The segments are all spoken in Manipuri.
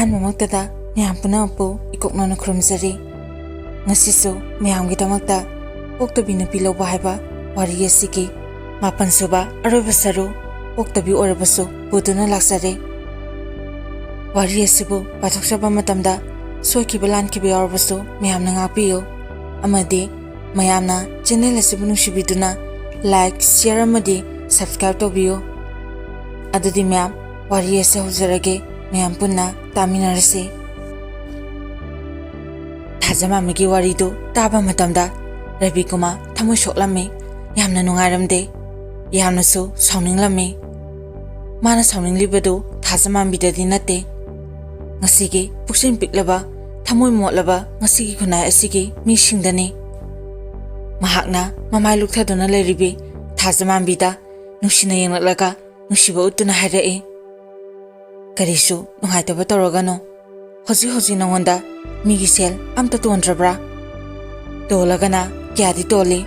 ꯑꯍꯥꯟꯕꯃꯛꯇꯗ ꯃꯌꯥꯝ ꯄꯨꯝꯅꯃꯛꯄꯨ ꯏꯀꯣꯛꯅꯅ ꯈꯨꯔꯨꯝꯖꯔꯤ꯫ ꯉꯁꯤꯁꯨ ꯃꯌꯥꯝꯒꯤꯗꯃꯛꯇ ꯄꯣꯛꯇꯕꯤ ꯅꯨꯄꯤ ꯂꯧꯕ ꯍꯥꯏꯕ ꯋꯥꯔꯤ ꯑꯁꯤꯒꯤ ꯃꯥꯄꯟꯁꯨꯕ ꯑꯔꯣꯏꯕ ꯁꯔꯨ ꯄꯣꯛꯇꯕꯤ ꯑꯣꯏꯔꯕꯁꯨ ꯄꯨꯗꯨꯅ ꯂꯥꯛꯆꯔꯦ꯫ ꯋꯥꯔꯤ ꯑꯁꯤꯕꯨ ꯄꯥꯊꯣꯛꯆꯕ ꯃꯇꯝꯗ ꯁꯣꯏꯈꯤꯕ ꯂꯥꯟꯈꯤꯕ ꯌꯥꯎꯔꯕꯁꯨ ꯃꯌꯥꯝꯅ ꯉꯥꯛꯄꯤꯌꯨ ꯑꯃꯗꯤ ꯃꯌꯥꯝꯅ ꯆꯦꯅꯦꯜ ꯑꯁꯤꯕꯨ ꯅꯨꯡꯁꯤꯕꯤꯗꯨꯅ ꯂꯥꯏꯛ, ꯁꯦꯌꯔ ꯑꯃꯗꯤ ꯁꯕꯁꯀ꯭ꯔꯥꯏꯕ ꯇꯧꯕꯤꯌꯨ꯫ ꯑꯗꯨꯗꯤ ꯃꯌꯥꯝ ꯋꯥꯔꯤ ꯑꯁꯤ ꯍꯧꯖꯔꯒꯦ, ꯃꯌꯥꯝ ꯄꯨꯟꯅ ꯇꯥꯃꯤꯟꯅꯔꯁꯤ꯫ ꯊꯥꯖꯃꯥꯃꯤꯒꯤ ꯋꯥꯔꯤꯗꯨ ꯇꯥꯕ ꯃꯇꯝꯗ ꯔꯕꯤꯀꯨꯃꯥꯔ ꯊꯃꯣꯏ ꯁꯣꯛꯂꯝꯃꯤ, ꯌꯥꯝꯅ ꯅꯨꯡꯉꯥꯏꯔꯝꯗꯦ, ꯌꯥꯝꯅꯁꯨ ꯁꯥꯎꯅꯤꯡꯂꯝꯃꯤ꯫ ꯃꯥꯅ ꯁꯥꯎꯅꯤꯡꯂꯤꯕꯗꯨ ꯊꯥꯖꯃꯥꯝꯕꯤꯗꯗꯤ ꯅꯠꯇꯦ, ꯉꯁꯤꯒꯤ ꯄꯨꯛꯆꯦꯜ ꯄꯤꯛꯂꯕ ꯊꯃꯣꯏ ꯃꯣꯠꯂꯕ ꯉꯁꯤꯒꯤ ꯈꯨꯟꯅꯥꯏ ꯑꯁꯤꯒꯤ ꯃꯤꯁꯤꯡꯗꯅꯤ꯫ ꯃꯍꯥꯛꯅ ꯃꯃꯥꯏ ꯂꯨꯛꯊꯗꯨꯅ ꯂꯩꯔꯤꯕꯤ ꯊꯥꯖꯃꯥꯝꯕꯤꯗ ꯅꯨꯡꯁꯤꯅ ꯌꯦꯡꯂꯛꯂꯒ ꯅꯨꯡꯁꯤꯕ ꯎꯠꯇꯨꯅ ꯍꯥꯏꯔꯛꯏ, "ꯀꯔꯤꯁꯨ ꯅꯨꯡꯉꯥꯏꯇꯕ ꯇꯧꯔꯒꯅꯨ, ꯍꯧꯖꯤꯛ ꯅꯉꯣꯟꯗ ꯃꯤꯒꯤ ꯁꯦꯜ ꯑꯝꯇ ꯇꯣꯟꯗ꯭ꯔꯕ꯭ꯔꯥ? ꯇꯣꯜꯂꯒꯅ ꯀꯌꯥꯗꯤ ꯇꯣꯜꯂꯤ?"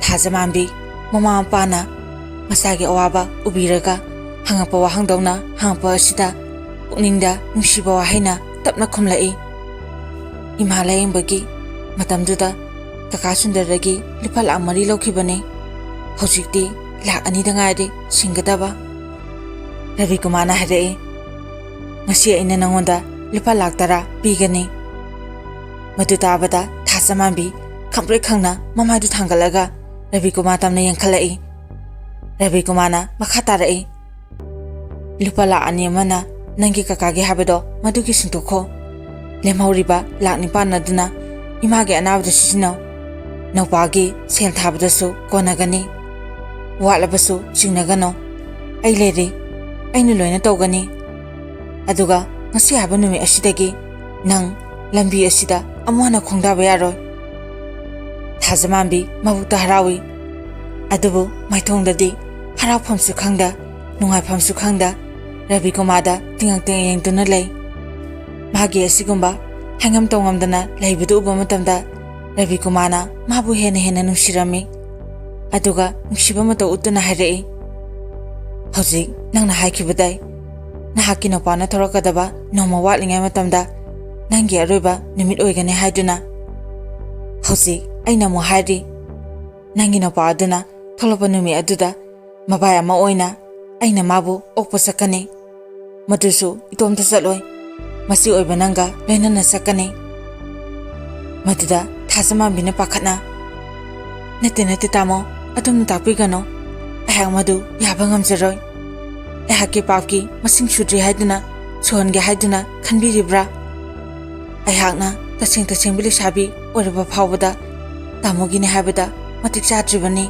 ꯊꯥꯖꯃꯥꯝꯕꯤ ꯃꯃꯥ ꯃꯄꯥꯅ ꯃꯆꯥꯒꯤ ꯑꯋꯥꯕ ꯎꯕꯤꯔꯒ ꯍꯪꯉꯛꯄ ꯋꯥꯍꯪꯗꯧꯅ ꯍꯪꯉꯛꯄ ꯑꯁꯤꯗ ꯄꯨꯛꯅꯤꯡꯗ ꯅꯨꯡꯁꯤꯕ ꯋꯥꯍꯩꯅ ꯇꯞꯅ ꯈꯨꯝꯂꯛꯏ, "ꯏꯃꯥ ꯂꯥꯌꯦꯡꯕꯒꯤ ꯃꯇꯝꯗꯨꯗ ꯀꯀꯥ ꯁꯨꯟꯗꯔꯗꯒꯤ ꯂꯨꯄꯥ ꯂꯥꯛ 4 ꯂꯧꯈꯤꯕꯅꯤ, ꯍꯧꯖꯤꯛꯇꯤ ꯂꯥꯛ 2ꯗ ꯉꯥꯏꯔꯤ ꯁꯤꯡꯒꯗꯕ." ꯔꯕꯤꯀꯨꯃꯥꯔꯅ ꯍꯥꯏꯔꯛꯏ, "ꯉꯁꯤ ꯑꯩꯅ ꯅꯉꯣꯟꯗ ꯂꯨꯄꯥ ꯂꯥꯛ 10 ꯄꯤꯒꯅꯤ." ꯃꯗꯨ ꯇꯥꯕꯗ ꯊꯥꯖꯃꯥꯝꯕꯤ ꯈꯪꯄ꯭ꯔꯦꯛ ꯈꯪꯅ ꯃꯃꯥꯏꯗꯨ ꯊꯥꯡꯒꯠꯂꯒ ꯔꯕꯤꯀꯨꯃꯥꯔ ꯇꯝꯅ ꯌꯦꯡꯈꯠꯂꯛꯏ꯫ ꯔꯕꯤꯀꯨꯃꯥꯔꯅ ꯃꯈꯥ ꯇꯥꯔꯛꯏ, "ꯂꯨꯄꯥ ꯂꯥꯛ 2 ꯑꯃꯅ ꯅꯪꯒꯤ ꯀꯀꯥꯒꯤ ꯍꯥꯏꯕꯗꯣ ꯃꯗꯨꯒꯤ ꯁꯤꯡꯇꯣꯛꯈꯣ꯫ ꯂꯦꯝꯍꯧꯔꯤꯕ ꯂꯥꯛ 9 ꯑꯗꯨꯅ ꯏꯃꯥꯒꯤ ꯑꯅꯥꯕꯗ ꯁꯤꯖꯤꯟꯅꯧ, ꯅꯧꯄꯥꯒꯤ ꯁꯦꯜ ꯊꯥꯕꯗꯁꯨ ꯀꯣꯟꯅꯒꯅꯤ, ꯋꯥꯠꯂꯕꯁꯨ ꯆꯤꯡꯅꯒꯅꯨ, ꯑꯩ ꯂꯩꯔꯤ, ꯑꯩꯅ ꯂꯣꯏꯅ ꯇꯧꯒꯅꯤ꯫ ꯑꯗꯨꯒ ꯉꯁꯤ ꯍꯥꯏꯕ ꯅꯨꯃꯤꯠ ꯑꯁꯤꯗꯒꯤ ꯅꯪ ꯂꯝꯕꯤ ꯑꯁꯤꯗ ꯑꯃꯨꯛ ꯍꯟꯅ ꯈꯣꯡꯗꯥꯕ ꯌꯥꯔꯣꯏ." ꯊꯥꯖꯃꯥꯝꯕꯤ ꯃꯕꯨꯛꯇ ꯍꯔꯥꯎꯏ, ꯑꯗꯨꯕꯨ ꯃꯥꯏꯊꯣꯡꯗꯗꯤ ꯍꯔꯥꯎꯐꯝꯁꯨ ꯈꯪꯗ ꯅꯨꯡꯉꯥꯏꯐꯝꯁꯨ ꯈꯪꯗ ꯔꯕꯤꯀꯨꯃꯥꯔꯗ ꯇꯤꯡꯉꯛ ꯌꯦꯡꯗꯨꯅ ꯂꯩ꯫ ꯃꯥꯒꯤ ꯑꯁꯤꯒꯨꯝꯕ ꯍꯥꯏꯉꯝ ꯇꯧꯉꯝꯗꯅ ꯂꯩꯕꯗꯨ ꯎꯕ ꯃꯇꯝꯗ ꯔꯕꯤꯀꯨꯃꯥꯔꯅ ꯃꯥꯕꯨ ꯍꯦꯟꯅ ꯅꯨꯡꯁꯤꯔꯝꯃꯤ꯫ ꯑꯗꯨꯒ ꯅꯨꯡꯁꯤꯕ ꯃꯇꯧ ꯎꯠꯇꯨꯅ ꯍꯥꯏꯔꯛꯏ, "ꯍꯧꯖꯤꯛ ꯅꯪꯅ ꯍꯥꯏꯈꯤꯕꯗꯩ ꯅꯍꯥꯛꯀꯤ ꯅꯨꯄꯥꯅ ꯊꯣꯔꯛꯀꯗꯕ ꯅꯣꯡꯃ ꯋꯥꯠꯂꯤꯉꯩ ꯃꯇꯝꯗ ꯅꯪꯒꯤ ꯑꯔꯣꯏꯕ ꯅꯨꯃꯤꯠ ꯑꯣꯏꯒꯅꯤ ꯍꯥꯏꯗꯨꯅ ꯍꯧꯖꯤꯛ ꯑꯩꯅ ꯑꯃꯨꯛ ꯍꯥꯏꯔꯤ, ꯅꯪꯒꯤ ꯅꯨꯄꯥ ꯑꯗꯨꯅ ꯊꯣꯛꯂꯛꯄ ꯅꯨꯃꯤꯠ ꯑꯗꯨꯗ ꯃꯕꯥꯏ ꯑꯃ ꯑꯣꯏꯅ ꯑꯩꯅ ꯃꯥꯕꯨ ꯑꯣꯛꯄ ꯆꯠꯀꯅꯤ, ꯃꯗꯨꯁꯨ ꯏꯇꯣꯝꯇ ꯆꯠꯂꯣꯏ, ꯃꯁꯤ ꯑꯣꯏꯕ ꯅꯪꯒ ꯂꯣꯏꯅꯅ ꯆꯠꯀꯅꯤ." ꯃꯗꯨꯗ ꯊꯥꯖꯃꯥꯝꯕꯤꯅ ꯄꯥꯈꯠꯅ, "ꯅꯠꯇꯦ ꯇꯥꯃꯣ, ꯑꯗꯨꯝꯅ ꯇꯥꯛꯄꯤꯒꯅꯨ, ꯑꯩꯍꯥꯛ ꯃꯗꯨ ꯌꯥꯕ ꯉꯝꯖꯔꯣꯏ꯫ ꯑꯩꯍꯥꯛꯀꯤ ꯄꯥꯞꯀꯤ ꯃꯁꯤꯡ ꯁꯨꯗ꯭ꯔꯤ ꯍꯥꯏꯗꯨꯅ ꯁꯨꯍꯟꯒꯦ ꯍꯥꯏꯗꯨꯅ ꯈꯟꯕꯤꯔꯤꯕ꯭ꯔꯥ? ꯑꯩꯍꯥꯛꯅ ꯇꯁꯦꯡꯕ ꯂꯩꯁꯥꯕꯤ ꯑꯣꯏꯔꯕ ꯐꯥꯎꯕꯗ ꯇꯥꯃꯣꯒꯤꯅꯤ ꯍꯥꯏꯕꯗ ꯃꯇꯤꯛ ꯆꯥꯗ꯭ꯔꯤꯕꯅꯤ,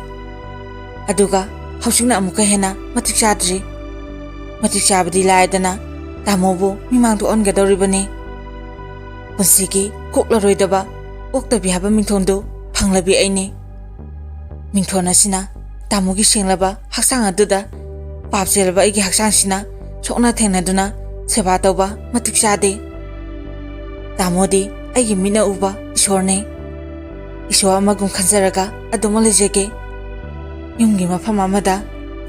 ꯑꯗꯨꯒ ꯍꯧꯖꯤꯛꯅ ꯑꯃꯨꯛꯀ ꯍꯦꯟꯅ ꯃꯇꯤꯛ ꯆꯥꯗ꯭ꯔꯤ꯫ ꯃꯇꯤꯛ ꯆꯥꯕꯗꯤ ꯂꯥꯏꯔꯗꯅ ꯇꯥꯃꯣꯕꯨ ꯃꯤꯃꯥꯡꯗ ꯑꯣꯟꯒꯗꯧꯔꯤꯕꯅꯤ꯫ ꯄꯨꯟꯁꯤꯒꯤ ꯀꯣꯛꯂꯔꯣꯏꯗꯕ ꯄꯣꯛꯇꯕꯤ ꯍꯥꯏꯕ ꯃꯤꯡꯊꯣꯟꯗꯨ ꯐꯪꯂꯕꯤ ꯑꯩꯅꯤ꯫ ꯃꯤꯡꯊꯣꯟ ꯑꯁꯤꯅ ꯇꯥꯃꯣꯒꯤ ꯁꯦꯡꯂꯕ ꯍꯛꯆꯥꯡ ꯑꯗꯨꯗ ꯄꯥꯞ ꯆꯦꯜꯂꯕ ꯑꯩꯒꯤ ꯍꯛꯆꯥꯡꯁꯤꯅ ꯁꯣꯛꯅ ꯊꯦꯡꯅꯗꯨꯅ ꯁꯦꯕꯥ ꯇꯧꯕ ꯃꯇꯤꯛ ꯆꯥꯗꯦ꯫ ꯇꯥꯃꯣꯗꯤ ꯑꯩꯒꯤ ꯃꯤꯠꯅ ꯎꯕ ꯏꯁꯣꯔꯅꯤ, ꯏꯁꯣꯔ ꯑꯃꯒꯨꯝ ꯈꯟꯖꯔꯒ ꯑꯗꯨꯃꯛ ꯂꯩꯖꯒꯦ꯫ ꯌꯨꯝꯒꯤ ꯃꯐꯝ ꯑꯃꯗ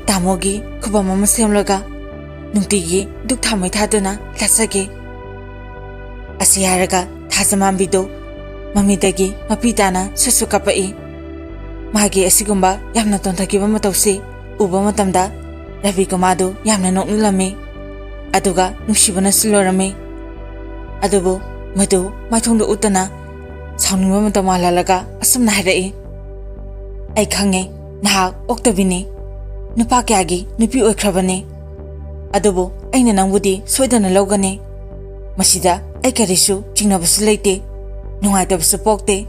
ꯇꯥꯃꯣꯒꯤ ꯈꯨꯕꯝ ꯑꯃ ꯁꯦꯝꯂꯒ ꯅꯨꯡꯇꯤꯒꯤ ꯙꯨꯛ ꯊꯥꯎꯃꯩ ꯊꯥꯗꯨꯅ ꯂꯥꯠꯆꯒꯦ." ꯑꯁꯤ ꯍꯥꯏꯔꯒ ꯊꯥꯖꯃꯥꯝꯕꯤꯗꯨ ꯃꯃꯤꯗꯒꯤ ꯃꯄꯤ ꯇꯥꯅ ꯁꯨꯠ ꯀꯞꯄꯛꯏ꯫ ꯃꯥꯒꯤ ꯑꯁꯤꯒꯨꯝꯕ ꯌꯥꯝꯅ ꯇꯣꯟꯊꯈꯤꯕ ꯃꯇꯧꯁꯤ ꯎꯕ ꯃꯇꯝꯗ ꯔꯕꯤꯀꯨꯃꯥꯔꯗꯨ ꯌꯥꯝꯅ ꯅꯣꯛꯅꯤꯡꯂꯝꯃꯤ, ꯑꯗꯨꯒ ꯅꯨꯡꯁꯤꯕꯅꯁꯨ ꯂꯣꯏꯔꯝꯃꯤ꯫ ꯑꯗꯨꯕꯨ ꯃꯗꯨ ꯃꯥꯏꯊꯣꯡꯗ ꯎꯠꯇꯅ ꯁꯥꯎꯅꯤꯡꯕ ꯃꯇꯧ ꯃꯥꯜꯍꯜꯂꯒ ꯑꯁꯨꯝꯅ ꯍꯥꯏꯔꯛꯏ, "ꯑꯩ ꯈꯪꯉꯦ, ꯅꯍꯥꯛ ꯑꯣꯛꯇꯕꯤꯅꯤ, ꯅꯨꯄꯥ ꯀꯌꯥꯒꯤ ꯅꯨꯄꯤ ꯑꯣꯏꯈ꯭ꯔꯕꯅꯤ, ꯑꯗꯨꯕꯨ ꯑꯩꯅ ꯅꯪꯕꯨꯗꯤ ꯁꯣꯏꯗꯅ ꯂꯧꯒꯅꯤ꯫ ꯃꯁꯤꯗ ꯑꯩ ꯀꯔꯤꯁꯨ ꯆꯤꯡꯅꯕꯁꯨ ꯂꯩꯇꯦ, ꯅꯨꯡꯉꯥꯏꯇꯕꯁꯨ ꯄꯣꯛꯇꯦ꯫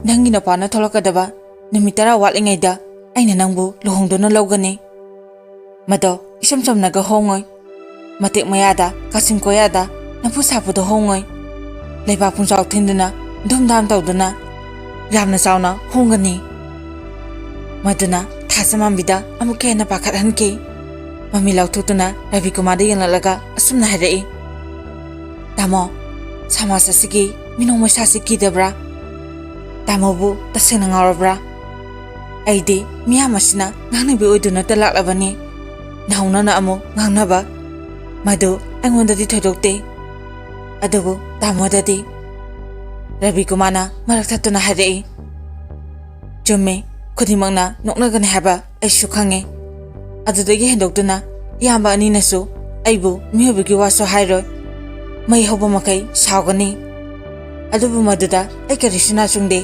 ꯅꯪꯒꯤ ꯅꯨꯄꯥꯅ ꯊꯣꯛꯂꯛꯀꯗꯕ ꯅꯨꯃꯤꯠ 10 ꯋꯥꯠꯂꯤꯉꯩꯗ ꯑꯩꯅ ꯅꯪꯕꯨ ꯂꯨꯍꯣꯡꯗꯨꯅ ꯂꯧꯒꯅꯤ꯫ ꯃꯗꯣ ꯏꯆꯝ ꯆꯝꯅꯒ ꯍꯣꯡꯉꯣꯏ, ꯃꯇꯦꯛ ꯃꯌꯥꯗ ꯀꯥꯆꯤꯟ ꯀꯣꯌꯥꯗ ꯅꯝꯐꯨ ꯁꯥꯐꯨꯗ ꯍꯣꯡꯉꯣই, ꯂꯩꯕꯥꯛ ꯄꯨꯡꯖꯥꯎ ꯊꯤꯟꯗꯨꯅ ꯙꯨꯝꯙꯥꯝ ꯇꯧꯗꯨꯅ ꯌꯥꯝꯅ ꯆꯥꯎꯅ ꯍꯣꯡꯒꯅꯤ." ꯃꯗꯨꯅ ꯊꯥꯖꯃꯥꯝꯕꯤꯗ ꯑꯃꯨꯛꯀ ꯍꯦꯟꯅ ꯄꯥꯈꯠꯍꯟꯈꯤ꯫ ꯃꯃꯤ ꯂꯥꯎꯊꯣꯛꯇꯨꯅ ꯔꯕꯤꯀꯨꯃꯥꯔꯗ ꯌꯦꯡꯂꯛꯂꯒ ꯑꯁꯨꯝꯅ ꯍꯥꯏꯔꯛꯏ, "ꯇꯥꯃꯣ, ꯁꯃꯥꯖ ꯑꯁꯤꯒꯤ ꯃꯤꯅꯣꯛ ꯃꯩꯁꯥꯁꯤ ꯀꯤꯗꯕ꯭ꯔꯥ? ꯇꯥꯃꯣꯕꯨ ꯇꯁꯦꯡꯅ ꯉꯥꯎꯔꯕ꯭ꯔꯥ? ꯑꯩꯗꯤ ꯃꯤꯌꯥꯝ ꯑꯁꯤꯅ ꯉꯥꯡꯅꯕꯤ ꯑꯣꯏꯗꯨꯅꯇ ꯂꯥꯛꯂꯕꯅꯤ, ꯅꯍꯧꯅꯅ ꯑꯃꯨꯛ ꯉꯥꯡꯅꯕ, ꯃꯗꯨ ꯑꯩꯉꯣꯟꯗꯗꯤ ꯊꯣꯏꯗꯣꯛꯇꯦ ꯑꯗꯨꯕꯨ ꯇꯥꯃꯣꯗꯗꯤ ꯔꯕꯤ ꯀꯨꯃꯥꯔꯅ ꯃꯔꯛ ꯊꯠꯇꯨꯅ ꯍꯥꯏꯔꯛꯏ ꯆꯨꯝꯃꯦ ꯈꯨꯗꯤꯡꯃꯛꯅ ꯅꯣꯛꯅꯒꯅꯤ ꯍꯥꯏꯕ ꯑꯩꯁꯨ ꯈꯪꯉꯦ ꯑꯗꯨꯗꯒꯤ ꯍꯦꯟꯗꯣꯛꯇꯨꯅ ꯏꯌꯥꯝꯕ ꯑꯅꯤꯅꯁꯨ ꯑꯩꯕꯨ ꯃꯤꯑꯣꯏꯕꯒꯤ ꯋꯥꯁꯨ ꯍꯥꯏꯔꯣꯏ ꯃꯩ ꯍꯧꯕ ꯃꯈꯩ ꯁꯥꯎꯒꯅꯤ ꯑꯗꯨꯕꯨ ꯃꯗꯨꯗ ꯑꯩ ꯀꯔꯤꯁꯨ ꯅꯥꯆꯨꯡꯗꯦ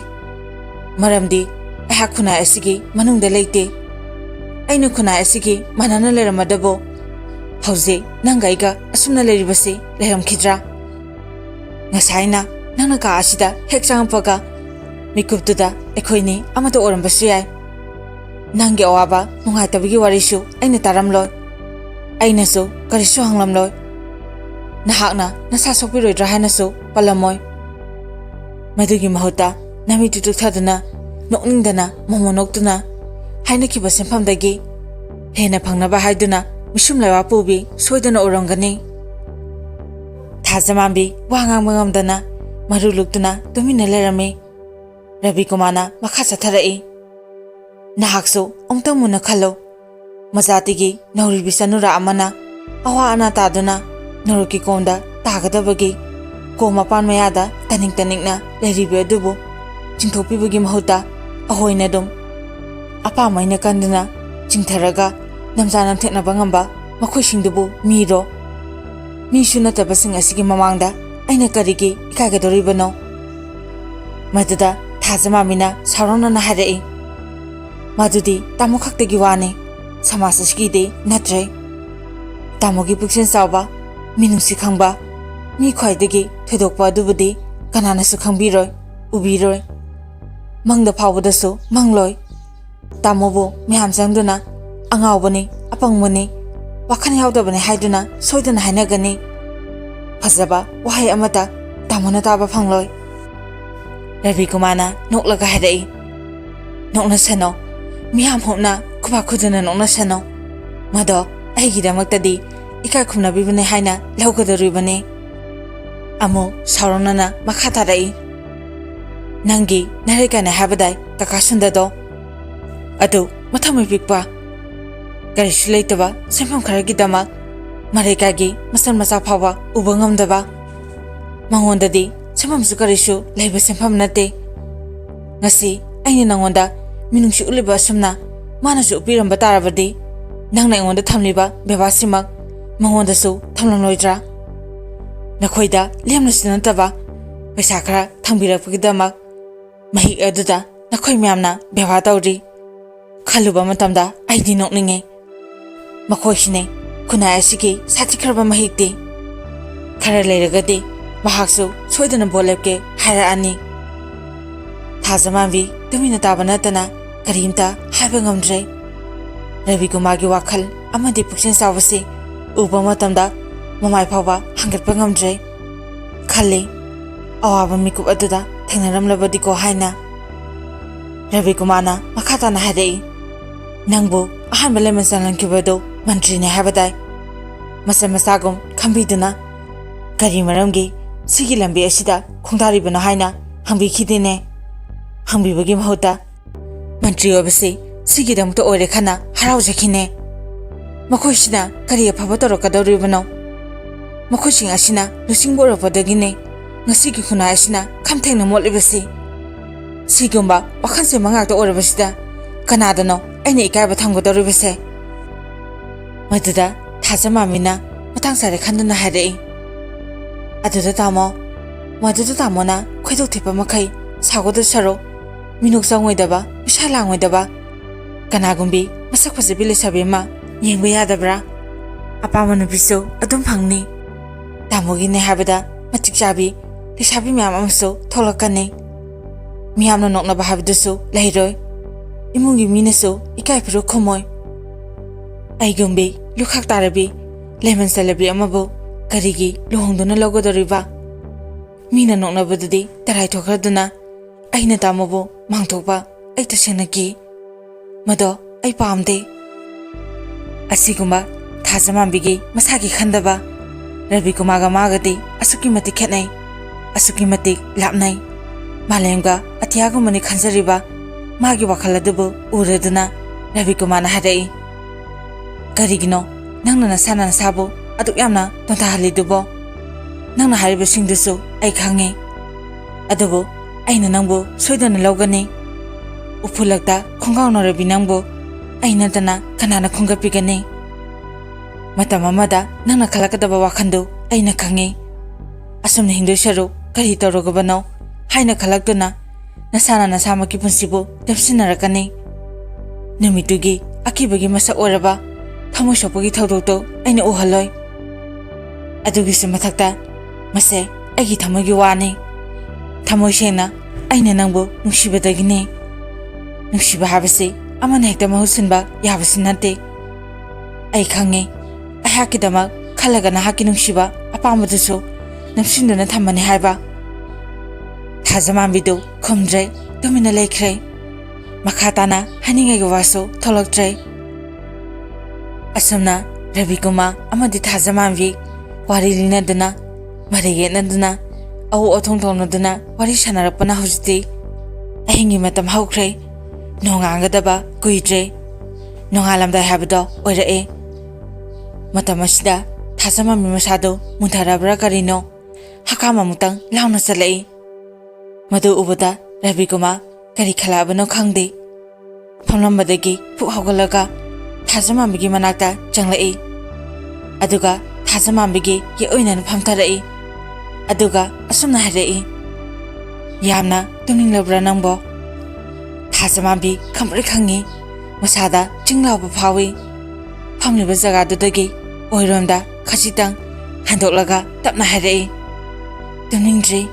ꯃꯔꯝꯗꯤ ꯑꯩꯍꯥꯛ ꯈꯨꯟꯅꯥꯏ ꯑꯁꯤꯒꯤ ꯃꯅꯨꯡꯗ ꯂꯩꯇꯦ ꯑꯩꯅ ꯈꯨꯟꯅꯥꯏ ꯑꯁꯤꯒꯤ ꯃꯥꯟꯅꯅ ꯂꯩꯔꯝꯃꯗꯕꯨ ꯍꯧꯖꯤꯛ ꯅꯪꯒ ꯑꯩꯒ ꯑꯁꯨꯝꯅ ꯂꯩꯔꯤꯕꯁꯤ ꯂꯩꯔꯝꯈꯤꯗ꯭ꯔꯥ ꯉꯁꯥꯏꯅ ꯅꯪꯅ ꯀꯥ ꯑꯁꯤꯗ ꯍꯦꯛ ꯆꯪꯉꯛꯄꯒ ꯃꯤꯀꯨꯞꯇꯨꯗ ꯑꯩꯈꯣꯏꯅꯤ ꯑꯃꯠꯇ ꯑꯣꯏꯔꯝꯕꯁꯨ ꯌꯥꯏ ꯅꯪꯒꯤ ꯑꯋꯥꯕ ꯅꯨꯡꯉꯥꯏꯇꯕꯒꯤ ꯋꯥꯔꯤꯁꯨ ꯑꯩꯅ ꯇꯥꯔꯝꯂꯣꯏ ꯑꯩꯅꯁꯨ ꯀꯔꯤꯁꯨ ꯍꯪꯂꯝꯂꯣꯏ ꯅꯍꯥꯛꯅ ꯅꯁꯥ ꯁꯣꯛꯄꯤꯔꯣꯏꯗ꯭ꯔꯥ ꯍꯥꯏꯅꯁꯨ ꯄꯜꯂꯝꯃꯣꯏ ꯃꯗꯨꯒꯤ ꯃꯍꯨꯠꯇ ꯅꯃꯤꯠꯇꯨ ꯇꯨꯊꯗꯨꯅ ꯅꯣꯛꯅꯤꯡꯗꯅ ꯃꯣꯃꯣ ꯅꯣꯛꯇꯨꯅ ꯍꯥꯏꯅꯈꯤꯕ ꯁꯦꯟꯐꯝꯗꯒꯤ ꯍꯦꯟꯅ ꯐꯪꯅꯕ ꯍꯥꯏꯗꯨꯅ ꯃꯤꯁꯨꯝ ꯂꯩꯋꯥ ꯄꯨꯕꯤ ꯁꯣꯏꯗꯅ ꯎꯔꯝꯒꯅꯤ ꯊꯥꯖꯃꯥꯟꯕꯤ ꯋꯥ ꯉꯥꯡꯕ ꯉꯝꯗꯅ ꯃꯔꯨ ꯂꯨꯛꯇꯨꯅ ꯇꯨꯃꯤꯟꯅ ꯂꯩꯔꯝꯃꯤ ꯔꯕꯤ ꯀꯨꯃꯥꯔꯅ ꯃꯈꯥ ꯆꯠꯊꯔꯛꯏ ꯅꯍꯥꯛꯁꯨ ꯑꯃꯨꯛꯇꯪ ꯃꯨꯟꯅ ꯈꯜꯂꯨ ꯃꯖꯥꯇꯤꯒꯤ ꯅꯧꯔꯤꯕꯤ ꯆꯅꯨꯔꯥ ꯑꯃꯅ ꯑꯋꯥ ꯑꯅꯥ ꯇꯥꯗꯨꯅ ꯅꯣꯔꯣꯛꯀꯤ ꯀꯣꯝꯗ ꯇꯥꯒꯗꯕꯒꯤ ꯀꯣꯝ ꯃꯄꯥꯟ ꯃꯌꯥꯗ ꯇꯅꯤꯛ ꯇꯅꯤꯛꯅ ꯂꯩꯔꯤꯕꯤ ꯑꯗꯨꯕꯨ ꯆꯤꯡꯊꯣꯛꯄꯤꯕꯒꯤ ꯃꯍꯨꯠꯇ ꯑꯩꯈꯣꯏꯅ ꯑꯗꯨꯝ ꯑꯄꯥꯝꯕꯩꯅ ꯀꯟꯗꯨꯅ ꯆꯤꯡꯊꯔꯒ ꯅꯝꯖꯥ ꯅꯝꯊꯦꯛꯅꯕ ꯉꯝꯕ ꯃꯈꯣꯏꯁꯤꯡꯗꯨꯕꯨ ꯃꯤꯔꯣ ꯃꯤꯁꯨ ꯅꯠꯇꯕꯁꯤꯡ ꯑꯁꯤꯒꯤ ꯃꯃꯥꯡꯗ ꯑꯩꯅ ꯀꯔꯤꯒꯤ ꯏꯀꯥꯏꯒꯗꯧꯔꯤꯕꯅꯣ ꯃꯗꯨꯗ ꯊꯥꯖꯃꯥꯟꯕꯤꯅ ꯁꯥꯎꯔꯥꯡꯅꯅ ꯍꯥꯏꯔꯛꯏ ꯃꯗꯨꯗꯤ ꯇꯥꯃꯣ ꯈꯛꯇꯒꯤ ꯋꯥꯅꯤ ꯁꯃꯥꯖ ꯑꯁꯤꯒꯤꯗꯤ ꯅꯠꯇ꯭ꯔꯦ ꯇꯥꯃꯣꯒꯤ ꯄꯨꯛꯆꯦꯜ ꯆꯥꯎꯕ ꯃꯤꯅꯨꯡꯁꯤ ꯈꯪꯕ ꯃꯤ ꯈ꯭ꯋꯥꯏꯗꯒꯤ ꯊꯣꯏꯗꯣꯛꯄ ꯑꯗꯨꯕꯨꯗꯤ ꯀꯅꯥꯅꯁꯨ ꯈꯪꯕꯤꯔꯣꯏ ꯎꯕꯤꯔꯣꯏ ꯃꯪꯗ ꯐꯥꯎꯕꯗꯁꯨ ꯃꯪꯂꯣꯏ ꯇꯥꯃꯣꯕꯨ ꯃꯌꯥꯝ ꯆꯪꯗꯨꯅ ꯑꯉꯥꯎꯕꯅꯤ ꯑꯄꯪꯕꯅꯤ ꯋꯥꯈꯜ ꯌꯥꯎꯗꯕꯅꯤ ꯍꯥꯏꯗꯨꯅ ꯁꯣꯏꯗꯅ ꯍꯥꯏꯅꯒꯅꯤ ꯐꯖꯕ ꯋꯥꯍꯩ ꯑꯃꯠꯇ ꯇꯥꯃꯣꯅ ꯇꯥꯕ ꯐꯪꯂꯣꯏ ꯔꯕꯤ ꯀꯨꯃꯥꯔꯅ ꯅꯣꯛꯂꯒ ꯍꯥꯏꯔꯛꯏ ꯅꯣꯛꯅꯁꯅꯣ ꯃꯤꯌꯥꯝ ꯍꯣꯞꯅ ꯈꯨꯕꯥꯛ ꯈꯨꯗꯅ ꯅꯣꯛꯅꯁꯅꯣ ꯃꯗꯣ ꯑꯩꯒꯤꯗꯃꯛꯇꯗꯤ ꯏꯀꯥꯏ ꯈꯨꯝꯅꯕꯤꯕꯅꯤ ꯍꯥꯏꯅ ꯂꯧꯒꯗꯧꯔꯤꯕꯅꯤ ꯑꯃꯨꯛ ꯁꯥꯎꯔꯥꯡꯅꯅ ꯃꯈꯥ ꯇꯥꯔꯛꯏ ꯅꯪꯒꯤ ꯅꯔꯩꯀꯥꯏꯅ ꯍꯥꯏꯕꯗꯥꯏ ꯀꯀꯥ ꯁꯨꯟꯗꯗꯣ ꯑꯗꯨ ꯃꯊꯧꯃꯩ ꯄꯤꯛꯄ ꯀꯔꯤꯁꯨ ꯂꯩꯇꯕ ꯁꯦꯟꯐꯝ ꯈꯔꯒꯤꯗꯃꯛ ꯃꯔꯩꯀꯥꯏꯒꯤ ꯃꯆꯜ ꯃꯆꯥ ꯐꯥꯎꯕ ꯎꯕ ꯉꯝꯗꯕ ꯃꯉꯣꯟꯗꯗꯤ ꯁꯦꯟꯐꯝꯁꯨ ꯀꯔꯤꯁꯨ ꯂꯩꯕ ꯁꯦꯟꯐꯝ ꯅꯠꯇꯦ ꯉꯁꯤ ꯑꯩꯅ ꯅꯉꯣꯟꯗ ꯃꯤꯅꯨꯡꯁꯤ ꯎꯠꯂꯤꯕ ꯑꯁꯨꯝꯅ ꯃꯥꯅꯁꯨ ꯎꯠꯄꯤꯔꯝꯕ ꯇꯥꯔꯕꯗꯤ ꯅꯪꯅ ꯑꯩꯉꯣꯟꯗ ꯊꯝꯂꯤꯕ ꯕꯦꯕꯥꯔꯁꯤꯃꯛ ꯃꯉꯣꯟꯗꯁꯨ ꯊꯝꯂꯝꯂꯣꯏꯗ꯭ꯔꯥ ꯅꯈꯣꯏꯗ ꯂꯦꯝꯅꯁꯨ ꯅꯠꯇꯕ ꯄꯩꯁꯥ ꯈꯔ ꯊꯝꯕꯤꯔꯛꯄꯒꯤꯗꯃꯛ ꯃꯍꯤꯛ ꯑꯗꯨꯗ ꯅꯈꯣꯏ ꯃꯌꯥꯝꯅ ꯕꯦꯕꯥꯔ ꯇꯧꯔꯤ ꯈꯜꯂꯨꯕ ꯃꯇꯝꯗ ꯑꯩꯗꯤ ꯅꯣꯛꯅꯤꯡꯉꯤ ꯃꯈꯣꯏꯁꯤꯅꯦ ꯈꯨꯟꯅꯥꯏ ꯑꯁꯤꯒꯤ ꯁꯥꯊꯤꯈ꯭ꯔꯕ ꯃꯍꯤꯛꯇꯤ ꯈꯔ ꯂꯩꯔꯒꯗꯤ ꯃꯍꯥꯛꯁꯨ ꯁꯣꯏꯗꯅ ꯚꯣꯠ ꯂꯦꯞꯀꯦ ꯍꯥꯏꯔꯛꯑꯅꯤ ꯊꯥꯖꯃꯥꯟꯕꯤ ꯇꯨꯃꯤꯟꯅ ꯇꯥꯕ ꯅꯠꯇꯅ ꯀꯔꯤꯝꯇ ꯍꯥꯏꯕ ꯉꯝꯗ꯭ꯔꯦ ꯔꯕꯤ ꯀꯨꯃꯥꯔꯒꯤ ꯋꯥꯈꯜ ꯑꯃꯗꯤ ꯄꯨꯛꯆꯦꯜ ꯆꯥꯎꯕꯁꯤ ꯎꯕ ꯃꯇꯝꯗ ꯃꯃꯥꯏ ꯐꯥꯎꯕ ꯍꯪꯒꯠꯄ ꯉꯝꯗ꯭ꯔꯦ ꯈꯜꯂꯤ ꯑꯋꯥꯕ ꯃꯤꯀꯨꯞ ꯑꯗꯨꯗ ꯊꯦꯡꯅꯔꯝꯂꯕꯗꯤꯀꯣ ꯍꯥꯏꯅ ꯔꯕꯤ ꯀꯨꯃꯥꯔꯅ ꯃꯈꯥ ꯇꯥꯅ ꯍꯥꯏꯔꯛꯏ ꯅꯪꯕꯨ ꯑꯍꯥꯟꯕ ꯂꯩꯃꯟ ꯆꯜꯍꯟꯈꯤꯕꯗꯨ ꯃꯟꯇ꯭ꯔꯤꯅꯦ ꯍꯥꯏꯕꯗꯥꯏ ꯃꯆꯥ ꯃꯆꯥꯒꯨꯝ ꯈꯟꯕꯤꯗꯨꯅ ꯀꯔꯤ ꯃꯔꯝꯒꯤ ꯁꯤꯒꯤ ꯂꯝꯕꯤ ꯑꯁꯤꯗ ꯈꯣꯡꯗꯥꯔꯤꯕꯅꯣ ꯍꯥꯏꯅ ꯍꯪꯕꯤꯈꯤꯗꯦꯅꯦ ꯍꯪꯕꯤꯕꯒꯤ ꯃꯍꯨꯠꯇ ꯃꯟꯇ꯭ꯔꯤ ꯑꯣꯏꯕꯁꯤ ꯁꯤꯒꯤꯗꯃꯛꯇ ꯑꯣꯏꯔꯦ ꯈꯟꯅ ꯍꯔꯥꯎꯖꯈꯤꯅꯦ ꯃꯈꯣꯏꯁꯤꯅ ꯀꯔꯤ ꯑꯐꯕ ꯇꯧꯔꯛꯀꯗꯧꯔꯤꯕꯅꯣ ꯃꯈꯣꯏꯁꯤꯡ ꯑꯁꯤꯅ ꯂꯨꯆꯤꯡꯕ ꯑꯣꯏꯔꯛꯄꯗꯒꯤꯅꯦ ꯉꯁꯤꯒꯤ ꯈꯨꯟꯅꯥꯏ ꯑꯁꯤꯅ ꯈꯝꯊꯦꯡꯅ ꯃꯣꯠꯂꯤꯕꯁꯤ ꯁꯤꯒꯨꯝꯕ ꯋꯥꯈꯜꯁꯦꯝꯕ ꯉꯥꯛꯇ ꯑꯣꯏꯔꯕꯁꯤꯗ ꯀꯅꯥꯗꯅꯣ ꯑꯩꯅ ꯏꯀꯥꯏꯕ ꯊꯝꯒꯗꯧꯔꯤꯕꯁꯦ ꯃꯗꯨꯗ ꯊꯥꯖꯃꯥꯟꯕꯤꯅ ꯃꯇꯥꯡ ꯆꯥꯔꯦ ꯈꯟꯗꯨꯅ ꯍꯥꯏꯔꯛꯏ ꯑꯗꯨꯗ ꯇꯥꯃꯣꯅ ꯈꯣꯏꯗꯧ ꯊꯤꯠꯄ ꯃꯈꯩ ꯁꯥꯎꯒꯗꯧ ꯁꯔꯨꯛ ꯃꯤꯅꯣꯛ ꯆꯪꯉꯣꯏꯗꯕ ꯄꯩꯁꯥ ꯂꯥꯡꯉꯣꯏꯗꯕ ꯀꯅꯥꯒꯨꯝꯕꯤ ꯃꯁꯛ ꯐꯖꯕꯤ ꯂꯩꯁꯥꯕꯤ ꯑꯃ ꯌꯦꯡꯕ ꯌꯥꯗꯕ꯭ꯔꯥ ꯑꯄꯥꯝꯕ ꯅꯨꯄꯤꯁꯨ ꯑꯗꯨꯝ ꯐꯪꯅꯤ ꯇꯥꯃꯣꯒꯤꯅꯦ ꯍꯥꯏꯕꯗ ꯃꯇꯤꯛ ꯆꯥꯕꯤ ꯂꯩꯁꯥꯕꯤ ꯃꯌꯥꯝ ꯑꯃꯁꯨ ꯊꯣꯛꯂꯛꯀꯅꯤ ꯃꯤꯌꯥꯝꯅ ꯅꯣꯛꯅꯕ ꯍꯥꯏꯕꯗꯨꯁꯨ ꯂꯩꯔꯣꯏ ꯏꯃꯨꯡꯒꯤ ꯃꯤꯅꯁꯨ ꯏꯀꯥꯏ ꯐꯤꯔꯨꯛ ꯈꯨꯝꯃꯣꯏ ꯑꯩꯒꯨꯝꯕꯤ ꯂꯨꯈꯥꯛ ꯇꯥꯔꯕꯤ ꯂꯩꯃꯟ ꯆꯜꯂꯕꯤ ꯑꯃꯕꯨ ꯀꯔꯤꯒꯤ ꯂꯨꯍꯣꯡꯗꯨꯅ ꯂꯧꯒꯗꯧꯔꯤꯕ ꯃꯤꯅ ꯅꯣꯛꯅꯕꯗꯨꯗꯤ ꯇꯔꯥꯏꯊꯣꯛꯈ꯭ꯔꯗꯨꯅ ꯑꯩꯅ ꯇꯥꯃꯣꯕꯨ ꯃꯥꯡꯊꯣꯛꯄ ꯑꯩ ꯇꯁꯦꯡꯅ ꯀꯤ ꯃꯗꯣ ꯑꯩ ꯄꯥꯝꯗꯦ ꯑꯁꯤꯒꯨꯝꯕ ꯊꯥꯖꯃꯥꯟꯕꯤꯒꯤ ꯃꯁꯥꯒꯤ ꯈꯟꯗꯕ ꯔꯕꯤ ꯀꯨꯃꯥꯔꯒ ꯃꯥꯒꯗꯤ ꯑꯁꯨꯛꯀꯤ ꯃꯇꯤꯛ ꯈꯦꯠꯅꯩ ꯑꯁꯨꯛꯀꯤ ꯃꯇꯤꯛ ꯂꯥꯞꯅꯩ ꯃꯥꯂꯦꯝꯒ ꯑꯇꯤꯌꯥꯒꯨꯝꯕꯅꯤ ꯈꯟꯖꯔꯤꯕ ꯃꯥꯒꯤ ꯋꯥꯈꯜ ꯑꯗꯨꯕꯨ ꯎꯔꯗꯨꯅ ꯔꯕꯤ ꯀꯨꯃꯥꯔꯅ ꯍꯥꯏꯔꯛꯏ ꯀꯔꯤꯒꯤꯅꯣ ꯅꯪꯅ ꯅꯁꯥꯕꯨ ꯑꯗꯨꯛ ꯌꯥꯝꯅ ꯇꯣꯟꯊꯍꯜꯂꯤꯗꯨꯕꯣ? ꯅꯪꯅ ꯍꯥꯏꯔꯤꯕꯁꯤꯡꯗꯨꯁꯨ ꯑꯩ ꯈꯪꯉꯤ, ꯑꯗꯨꯕꯨ ꯑꯩꯅ ꯅꯪꯕꯨ ꯁꯣꯏꯗꯅ ꯂꯧꯒꯅꯤ꯫ ꯎꯐꯨꯜꯂꯛꯇ ꯈꯣꯡꯒꯥꯎꯅꯔꯕꯤ ꯅꯪꯕꯨ ꯑꯩ ꯅꯠꯇꯅ ꯀꯅꯥꯅ ꯈꯣꯝꯒꯠꯄꯤꯒꯅꯤ? ꯃꯇꯝ ꯑꯃꯗ ꯅꯪꯅ ꯈꯜꯂꯛꯀꯗꯕ ꯋꯥꯈꯟꯗꯨ ꯑꯩꯅ ꯈꯪꯉꯤ꯫ ꯑꯁꯨꯝꯅ ꯍꯤꯡꯗꯣꯏ ꯁꯔꯨꯛ ꯀꯔꯤ ꯇꯧꯔꯒꯕꯅꯣ ꯍꯥꯏꯅ ꯈꯜꯂꯛꯇꯨꯅ ꯅꯁꯥꯅ ꯅꯁꯥꯃꯛꯀꯤ ꯄꯨꯟꯁꯤꯕꯨ ꯂꯦꯞꯁꯤꯟꯅꯔꯛꯀꯅꯤ꯫ ꯅꯨꯃꯤꯠꯇꯨꯒꯤ ꯑꯀꯤꯕꯒꯤ ꯃꯁꯛ ꯑꯣꯏꯔꯕ ꯊꯃꯣꯏ ꯁꯣꯛꯄꯒꯤ ꯊꯧꯗꯣꯛꯇꯨ ꯑꯩꯅ ꯎꯍꯜꯂꯣꯏ꯫ ꯑꯗꯨꯒꯤꯁꯨ ꯃꯊꯛꯇ ꯃꯁꯦ ꯑꯩꯒꯤ ꯊꯃꯣꯏꯒꯤ ꯋꯥꯅꯤ꯫ ꯊꯃꯣꯏ ꯁꯦꯡꯅ ꯑꯩꯅ ꯅꯪꯕꯨ ꯅꯨꯡꯁꯤꯕꯗꯒꯤꯅꯤ꯫ ꯅꯨꯡꯁꯤꯕ ꯍꯥꯏꯕꯁꯤ ꯑꯃꯅ ꯍꯦꯛꯇ ꯃꯍꯨꯠ ꯁꯤꯟꯕ ꯌꯥꯕꯁꯤ ꯅꯠꯇꯦ꯫ ꯑꯩ ꯈꯪꯉꯤ, ꯑꯩꯍꯥꯛꯀꯤꯗꯃꯛ ꯈꯜꯂꯒ ꯅꯍꯥꯛꯀꯤ ꯅꯨꯡꯁꯤꯕ ꯑꯄꯥꯝꯕꯗꯨꯁꯨ ꯅꯞꯁꯤꯟꯗꯨꯅ ꯊꯝꯃꯅꯤ ꯍꯥꯏꯕ꯫ ꯊꯥꯖꯃꯥꯟꯕꯤꯗꯨ ꯈꯨꯝꯗ꯭ꯔꯦ, ꯇꯨꯃꯤꯟꯅ ꯂꯩꯈ꯭ꯔꯦ꯫ ꯃꯈꯥ ꯇꯥꯅ ꯍꯥꯏꯅꯤꯡꯉꯥꯏꯒꯤ ꯋꯥꯁꯨ ꯊꯣꯛꯂꯛꯇ꯭ꯔꯦ꯫ ꯑꯁꯨꯝꯅ ꯔꯕꯤꯀꯨꯃꯥꯔ ꯑꯃꯗꯤ ꯊꯥꯖꯃꯥꯟꯕꯤ ꯋꯥꯔꯤ ꯂꯤꯅꯗꯨꯅ, ꯃꯔꯩ ꯌꯦꯠꯅꯗꯨꯅ, ꯑꯎ ꯑꯊꯣꯡ ꯇꯧꯅꯗꯨꯅ ꯋꯥꯔꯤ ꯁꯥꯟꯅꯔꯛꯄꯅ ꯍꯧꯖꯤꯛꯇꯤ ꯑꯍꯤꯡꯒꯤ ꯃꯇꯝ ꯍꯧꯈ꯭ꯔꯦ꯫ ꯅꯣꯡꯉꯥꯟꯒꯗꯕ ꯀꯨꯏꯗ꯭ꯔꯦ꯫ ꯅꯣꯡꯉꯥꯜꯂꯝꯗꯥꯏ ꯍꯥꯏꯕꯗꯣ ꯑꯣꯏꯔꯛꯑꯦ꯫ ꯃꯇꯝ ꯑꯁꯤꯗ ꯊꯥꯖꯃꯥꯟꯕꯤ ꯃꯁꯥꯗꯨ ꯃꯨꯟꯊꯔꯕ꯭ꯔꯥ ꯀꯔꯤꯅꯣ ꯍꯀꯥꯝ ꯑꯃꯨꯛꯇꯪ ꯂꯥꯎꯅ ꯆꯠꯂꯛꯏ꯫ ꯃꯗꯨ ꯎꯕꯗ ꯔꯕꯤꯀꯨꯃꯥꯔ ꯀꯔꯤ ꯈꯜꯂꯛꯑꯕꯅꯣ ꯈꯪꯗꯦ꯫ ꯐꯝꯂꯝꯕꯗꯒꯤ ꯄꯨꯛ ꯍꯧꯒꯠꯂꯒ ꯊꯥꯖꯃꯥꯟꯕꯤꯒꯤ ꯃꯅꯥꯛꯇ ꯆꯪꯂꯛꯏ꯫ ꯑꯗꯨꯒ ꯊꯥꯖꯃꯥꯟꯕꯤꯒꯤ ꯌꯦꯠꯑꯣꯏꯅꯅ ꯐꯝꯊꯔꯛꯏ꯫ ꯑꯗꯨꯒ ꯑꯁꯨꯝꯅ ꯍꯥꯏꯔꯛꯏ, ꯌꯥꯝꯅ ꯇꯨꯝꯅꯤꯡꯂꯕ꯭ꯔꯥ ꯅꯪꯕꯣ? ꯊꯥꯖꯃꯥꯟꯕꯤ ꯈꯪꯄ꯭ꯔꯦꯛ ꯈꯪꯉꯤ꯫ ꯃꯁꯥꯗ ꯆꯤꯡ ꯂꯥꯎꯕ ꯐꯥꯎꯏ꯫ ꯐꯝꯂꯤꯕ ꯖꯒꯥꯗꯨꯗꯒꯤ ꯑꯣꯏꯔꯣꯝꯗ ꯈꯖꯤꯛꯇꯪ ꯍꯟꯗꯣꯛꯂꯒ ꯇꯞꯅ ꯍꯥꯏꯔꯛꯏ, ꯇꯨꯝꯅꯤꯡꯗ꯭ꯔꯤ꯫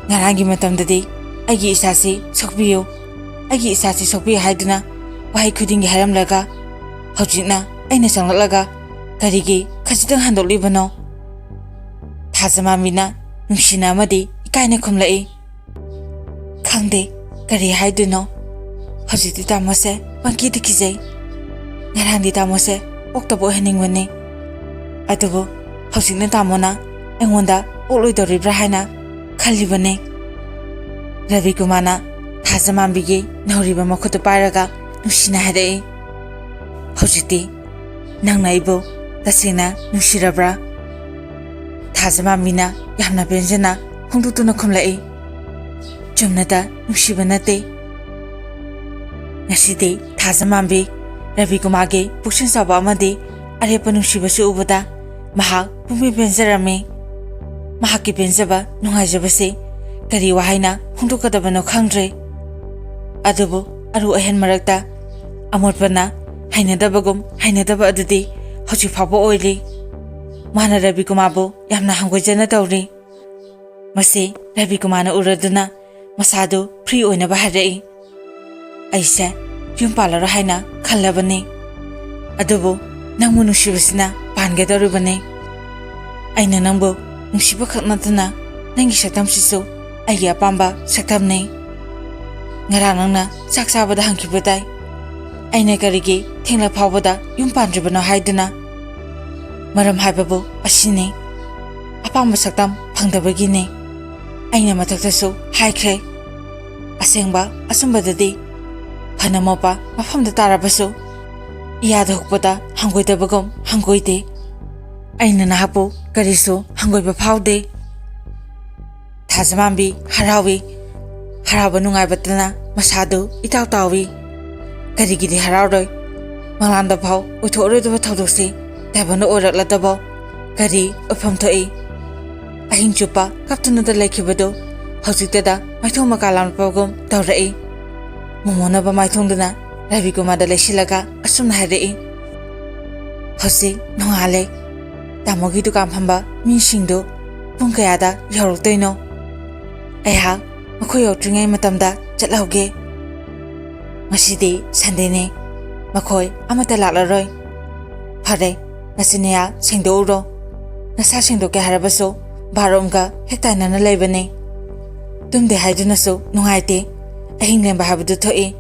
ꯉꯔꯥꯡꯒꯤ ꯃꯇꯝꯗꯗꯤ ꯑꯩꯒꯤ ꯏꯁꯥꯁꯤ ꯁꯣꯛꯄꯤꯌꯨ, ꯑꯩꯒꯤ ꯏꯁꯥꯁꯤ ꯁꯣꯛꯄꯤꯌꯨ ꯍꯥꯏꯗꯨꯅ ꯋꯥꯍꯩ ꯈꯨꯗꯤꯡꯒꯤ ꯍꯥꯏꯔꯝꯂꯒ ꯍꯧꯖꯤꯛꯅ ꯑꯩꯅ ꯆꯪꯂꯛꯂꯒ ꯀꯔꯤꯒꯤ ꯈꯖꯤꯛꯇꯪ ꯍꯟꯗꯣꯛꯂꯤꯕꯅꯣ? ꯊꯥꯖꯃꯥꯟꯕꯤꯅ ꯅꯨꯡꯁꯤꯅ ꯑꯃꯗꯤ ꯏꯀꯥꯏꯅ ꯈꯨꯝꯂꯛꯏ, ꯈꯪꯗꯦ ꯀꯔꯤ ꯍꯥꯏꯗꯣꯏꯅꯣ꯫ ꯍꯧꯖꯤꯛꯇꯤ ꯇꯥꯃꯣꯁꯦ ꯄꯪꯀꯤꯗ ꯀꯤꯖꯩ꯫ ꯉꯔꯥꯡꯗꯤ ꯇꯥꯃꯣꯁꯦ ꯑꯣꯛꯇꯕ ꯑꯣꯏꯍꯟꯅꯤꯡꯕꯅꯤ, ꯑꯗꯨꯕꯨ ꯍꯧꯖꯤꯛꯅ ꯇꯥꯃꯣꯅ ꯑꯩꯉꯣꯟꯗ ꯑꯣꯛꯂꯣꯏꯗꯧꯔꯤꯕ꯭ꯔꯥ ꯍꯥꯏꯅ ꯈꯜꯂꯤꯕꯅꯤ꯫ ꯔꯕꯤꯀꯨꯃꯥꯔꯅ ꯊꯥꯖꯃꯥꯟꯕꯤꯒꯤ ꯅꯧꯔꯤꯕ ꯃꯈꯨꯠꯇꯨ ꯄꯥꯏꯔꯒ ꯅꯨꯡꯁꯤꯅ ꯍꯥꯏꯔꯛꯏ, ꯍꯧꯖꯤꯛꯇꯤ ꯅꯪꯅ ꯑꯩꯕꯨ ꯇꯁꯦꯡꯅ ꯅꯨꯡꯁꯤꯔꯕ꯭ꯔꯥ? ꯊꯥꯖꯃꯥꯟꯕꯤꯅ ꯌꯥꯝꯅ ꯄꯦꯟꯖꯅ ꯐꯣꯡꯗꯣꯛꯇꯨꯅ ꯈꯨꯝꯂꯛꯏ, ꯆꯨꯝꯅꯇ ꯅꯨꯡꯁꯤꯕ ꯅꯠꯇꯦ꯫ ꯉꯁꯤꯗꯤ ꯊꯥꯖꯃꯥꯟꯕꯤ ꯔꯕꯤꯀꯨꯃꯥꯔꯒꯤ ꯄꯨꯛꯆꯦꯜ ꯆꯥꯎꯕ ꯑꯃꯗꯤ ꯑꯔꯦꯞꯄ ꯅꯨꯡꯁꯤꯕꯁꯨ ꯎꯕꯗ ꯃꯍꯥꯛ ꯄꯨꯡꯄꯦꯟ ꯄꯦꯟꯖꯔꯝꯃꯤ꯫ ꯃꯍꯥꯛꯀꯤ ꯄꯦꯟꯖꯕ ꯅꯨꯡꯉꯥꯏꯖꯕꯁꯤ ꯀꯔꯤ ꯋꯥꯍꯩꯅ ꯐꯣꯡꯗꯣꯛꯀꯗꯕꯅꯣ ꯈꯪꯗ꯭ꯔꯦ꯫ ꯑꯗꯨꯕꯨ ꯑꯔꯨ ꯑꯍꯦꯟ ꯃꯔꯛꯇ ꯑꯃꯣꯠꯄꯅ ꯍꯩꯅꯗꯕꯒꯨꯝ ꯍꯩꯅꯗꯕ ꯑꯗꯨꯗꯤ ꯍꯧꯖꯤꯛ ꯐꯥꯎꯕ ꯑꯣꯏꯔꯤ꯫ ꯃꯥꯅ ꯔꯕꯤꯀꯨꯃꯥꯔꯕꯨ ꯌꯥꯝꯅ ꯍꯪꯒꯣꯏꯖꯅ ꯇꯧꯔꯤ꯫ ꯃꯁꯤ ꯔꯕꯤꯀꯨꯃꯥꯔꯅ ꯎꯔꯗꯨꯅ ꯃꯁꯥꯗꯨ ꯐ꯭ꯔꯤ ꯑꯣꯏꯅꯕ ꯍꯥꯏꯔꯛꯏ, ꯑꯩꯁꯦ ꯌꯨꯝ ꯄꯥꯜꯂꯔꯣꯏ ꯍꯥꯏꯅ ꯈꯜꯂꯕꯅꯤ, ꯑꯗꯨꯕꯨ ꯅꯪꯕꯨ ꯅꯨꯡꯁꯤꯕꯁꯤꯅ ꯄꯥꯟꯒꯗꯧꯔꯤꯕꯅꯤ꯫ ꯑꯩꯅ ꯅꯪꯕꯨ ꯅꯨꯡꯁꯤꯕꯈꯛ ꯅꯠꯇꯅ ꯅꯪꯒꯤ ꯁꯛꯇꯝꯁꯤꯁꯨ ꯑꯩꯒꯤ ꯑꯄꯥꯝꯕ ꯁꯛꯇꯝꯅꯤ꯫ ꯉꯔꯥꯡ ꯅꯪꯅ ꯆꯥꯛ ꯆꯥꯕꯗ ꯍꯪꯈꯤꯕꯗꯥꯏ ꯑꯩꯅ ꯀꯔꯤꯒꯤ ꯊꯦꯡꯂ ꯐꯥꯎꯕꯗ ꯌꯨꯝ ꯄꯥꯟꯗ꯭ꯔꯤꯕꯅꯣ ꯍꯥꯏꯗꯨꯅ? ꯃꯔꯝ ꯍꯥꯏꯕꯕꯨ ꯑꯁꯤꯅꯤ, ꯑꯄꯥꯝꯕ ꯁꯛꯇꯝ ꯐꯪꯗꯕꯒꯤꯅꯤ꯫ ꯑꯩꯅ ꯃꯊꯛꯇꯁꯨ ꯍꯥꯏꯈ꯭ꯔꯦ, ꯑꯁꯦꯡꯕ ꯑꯆꯨꯝꯕꯗꯗꯤ ꯐꯅ ꯃꯣꯠꯄ ꯃꯐꯝꯗ ꯇꯥꯔꯕꯁꯨ ꯏꯌꯥꯗ ꯍꯨꯛꯄꯗ ꯍꯪꯒꯣꯏꯗꯕꯒꯨꯝ ꯍꯪꯒꯣꯏꯗꯦ꯫ ꯑꯩꯅ ꯅꯍꯥꯛꯄꯨ ꯀꯔꯤꯁꯨ ꯍꯪꯒꯣꯏꯕ ꯐꯥꯎꯗꯦ꯫ ꯊꯥꯖꯃꯥꯟꯕꯤ ꯍꯔꯥꯎꯏ꯫ ꯍꯔꯥꯎꯕ ꯅꯨꯡꯉꯥꯏꯕꯇꯅ ꯃꯁꯥꯗꯨ ꯏꯇꯥꯎ ꯇꯥꯎꯏ꯫ ꯀꯔꯤꯒꯤꯗꯤ ꯍꯔꯥꯎꯔꯣꯏ? ꯃꯪꯂꯥꯟꯗ ꯐꯥꯎ ꯑꯣꯏꯊꯣꯛꯑꯔꯣꯏꯗꯕ ꯊꯧꯗꯣꯛꯁꯤ ꯇꯥꯏꯕꯪꯗ ꯑꯣꯏꯔꯛꯂꯗꯕꯣ ꯀꯔꯤ ꯑꯣꯏꯐꯝ ꯊꯣꯛꯏ? ꯑꯍꯤꯡ ꯆꯨꯞꯄ ꯀꯞꯇꯨꯅꯗ ꯂꯩꯈꯤꯕꯗꯨ ꯍꯧꯖꯤꯛꯇꯗ ꯃꯥꯏꯊꯣꯡ ꯃꯀꯥ ꯂꯥꯝꯂꯛꯄꯒꯨꯝ ꯇꯧꯔꯛꯏ꯫ ꯃꯣꯃꯣꯟꯅꯕ ꯃꯥꯏꯊꯣꯡꯗꯨꯅ ꯔꯕꯤꯀꯨꯃꯥꯔꯗ ꯂꯩꯁꯤꯜꯂꯒ ꯑꯁꯨꯝꯅ ꯍꯥꯏꯔꯛꯏ, ꯍꯧꯖꯤꯛ ꯅꯣꯡꯉꯥꯜꯂꯦ꯫ ꯇꯥꯃꯣꯒꯤ ꯗꯨꯀꯥꯟ ꯐꯝꯕ ꯃꯤꯁꯤꯡꯗꯨ ꯄꯨꯡ ꯀꯌꯥꯗ ꯌꯧꯔꯛꯇꯣꯏꯅꯣ? ꯑꯩꯍꯥꯛ ꯃꯈꯣꯏ ꯌꯧꯔꯛꯇ꯭ꯔꯤꯉꯩ ꯃꯇꯝꯗ ꯆꯠꯍꯧꯒꯦ꯫ ꯉꯁꯤꯗꯤ ꯁꯟꯗꯦꯅꯤ, ꯃꯈꯣꯏ ꯑꯃꯠꯇ ꯂꯥꯛꯂꯔꯣꯏ꯫ ꯐꯔꯦ, ꯅꯆꯤꯟ-ꯅꯌꯥ ꯁꯦꯡꯗꯣꯛꯎꯔꯣ꯫ ꯅꯁꯥ ꯁꯦꯡꯗꯣꯛꯀꯦ ꯍꯥꯏꯔꯕꯁꯨ ꯕꯥꯠꯔꯨꯝꯒ ꯍꯦꯛ ꯇꯥꯏꯅꯅ ꯂꯩꯕꯅꯤ꯫ ꯇꯨꯝꯗꯦ ꯍꯥꯏꯗꯨꯅꯁꯨ ꯅꯨꯡꯉꯥꯏꯇꯦ, ꯑꯍꯤꯡ ꯂꯦꯡꯕ ꯍꯥꯏꯕꯗꯨ ꯊꯣꯛꯏ꯫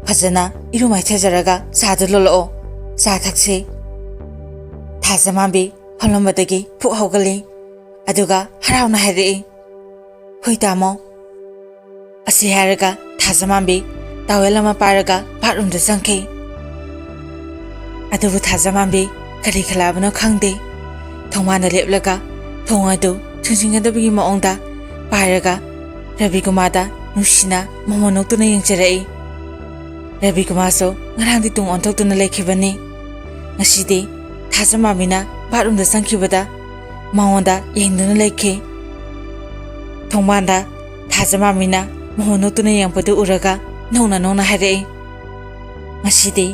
ꯐꯖꯅ ꯏꯔꯨ ꯃꯥꯏꯊꯖꯔꯒ ꯆꯥꯗꯨ ꯂꯣꯜꯂꯛꯑꯣ, ꯆꯥ ꯊꯛꯁꯤ꯫ ꯊꯥꯖꯃꯥꯟꯕꯤ ꯐꯝꯂꯝꯕꯗꯒꯤ ꯄꯨꯛ ꯍꯧꯒꯠꯂꯤ꯫ ꯑꯗꯨꯒ ꯍꯔꯥꯎꯅ ꯍꯥꯏꯔꯛꯏ, ꯍꯣꯏ ꯇꯥꯃꯣ꯫ ꯑꯁꯤ ꯍꯥꯏꯔꯒ ꯊꯥꯖꯃꯥꯟꯕꯤ ꯇꯥꯋꯦꯜ ꯑꯃ ꯄꯥꯏꯔꯒ ꯕꯥꯠꯔꯨꯝꯗ ꯆꯪꯈꯤ꯫ ꯑꯗꯨꯕꯨ ꯊꯥꯖꯃꯥꯟꯕꯤ ꯀꯔꯤ ꯈꯜꯂꯕꯅꯣ ꯈꯪꯗꯦ ꯊꯣꯡꯃꯥꯟꯗ ꯂꯦꯞꯂꯒ ꯊꯣꯡ ꯑꯗꯨ ꯊꯤꯡꯖꯤꯟꯒꯗꯕꯒꯤ ꯃꯑꯣꯡꯗ ꯄꯥꯏꯔꯒ ꯔꯕꯤꯀꯨꯃꯥꯔꯗ ꯅꯨꯡꯁꯤꯅ ꯃꯃꯣꯟ ꯅꯣꯛꯇꯨꯅ ꯌꯦꯡꯖꯔꯛꯏ ꯔꯕꯤꯀꯨꯃꯥꯔꯁꯨ ꯉꯔꯥꯡꯗꯤ ꯇꯨꯡ ꯑꯣꯟꯊꯣꯛꯇꯨꯅ ꯂꯩꯈꯤꯕꯅꯤ ꯉꯁꯤꯗꯤ ꯊꯥꯖꯃꯥꯃꯤꯅ ꯕꯥꯠꯔꯨꯝꯗ ꯆꯪꯈꯤꯕꯗ ꯃꯉꯣꯟꯗ ꯌꯦꯡꯗꯨꯅ ꯂꯩꯈꯤ ꯊꯣꯡꯃꯥꯟꯗ ꯊꯥꯖꯃꯥꯃꯤꯅ ꯃꯃꯣꯟ ꯅꯣꯛꯇꯨꯅ ꯌꯦꯡꯕꯗꯨ ꯎꯔꯒ ꯅꯧꯅ ꯍꯥꯏꯔꯛꯏ ꯉꯁꯤꯗꯤ